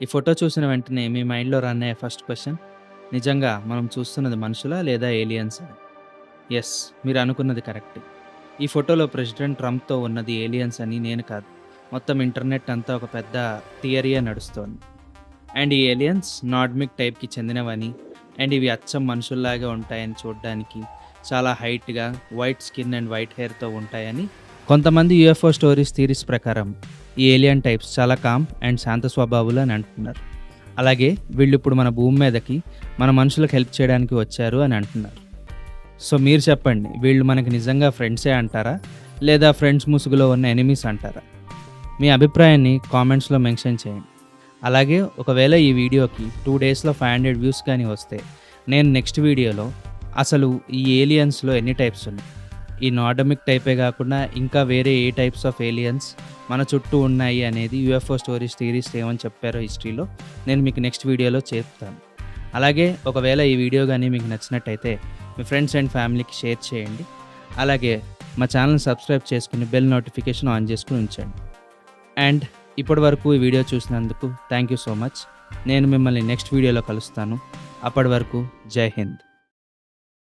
ఈ ఫోటో చూసిన వెంటనే మీ మైండ్‌లో రన్ అయ్యే ఫస్ట్ క్వెషన్ నిజంగా మనం చూస్తున్నది మనుషులా? లేదా ఏలియన్సా? యెస్. మీరనుకున్నది కరెక్టే. ఈ ఫోటోలో ప్రెసిడెంట్ ట్రంప్‌తో ఉన్నది ఏలియన్స్ అని నేను కాదు. మొత్తం ఇంటర్నెట్ అంతా ఒక పెద్ద థియరీయే నడుస్తోంది. అండ్ ఈ ఏలియన్స్ నార్డిక్ టైప్‌కి చెందినవని, అండ్ ఇవి అచ్చం మనుషుల్లాగే ఉంటాయని చూడ్డానికి, చాలా హైట్‌గా, వైట్ స్కిన్ అండ్ వైట్ హెయిర్‌తో ఉంటాయని కొంతమంది యూఎఫ్ఓ స్టోరీస్ థియరీస్ ప్రకారం ఈ ఏలియన్ టైప్స్ చాలా కామ్ అండ్ శాంత స్వభావులు అని అంటున్నారు. అలాగే వీళ్ళిప్పుడు మన భూమి మీదకి మన మనుషులకు హెల్ప్ చేయడానికి వచ్చారు అని అంటున్నారు. సో మీరు చెప్పండి, వీళ్ళు మనకి నిజంగా ఫ్రెండ్సే అంటారా? లేదా ఫ్రెండ్స్ ముసుగులో ఉన్న ఎనిమీస్ అంటారా? మీ అభిప్రాయాన్ని కామెంట్స్‌లో మెన్షన్ చేయండి. అలాగే ఒకవేళ ఈ వీడియోకి 2 డేస్‌లో 500 వ్యూస్ కానీ వస్తే నేను నెక్స్ట్ వీడియోలో అసలు ఈ ఏలియన్స్‌లో ఎన్ని టైప్స్ ఉన్నాయి, ఈ నార్డమిక్ టైపే కాకుండా ఇంకా వేరే ఏ టైప్స్ ఆఫ్ ఏలియన్స్ మన చుట్టూ ఉన్నాయి అనేది యూఎఫ్ఓ స్టోరీస్ థియరీస్ ఏమని చెప్పారో హిస్టరీలో నేను మీకు నెక్స్ట్ వీడియోలో చెప్తాను. అలాగే ఒకవేళ ఈ వీడియో కానీ మీకు నచ్చినట్టయితే మీ ఫ్రెండ్స్ అండ్ ఫ్యామిలీకి షేర్ చేయండి. అలాగే మా ఛానల్ని సబ్స్క్రైబ్ చేసుకుని బెల్ నోటిఫికేషన్ ఆన్ చేసుకుని ఉంచండి. అండ్ ఇప్పటి వరకు ఈ వీడియో చూసినందుకు థ్యాంక్ యూ సో మచ్. నేను మిమ్మల్ని నెక్స్ట్ వీడియోలో కలుస్తాను. అప్పటి వరకు జై హింద్.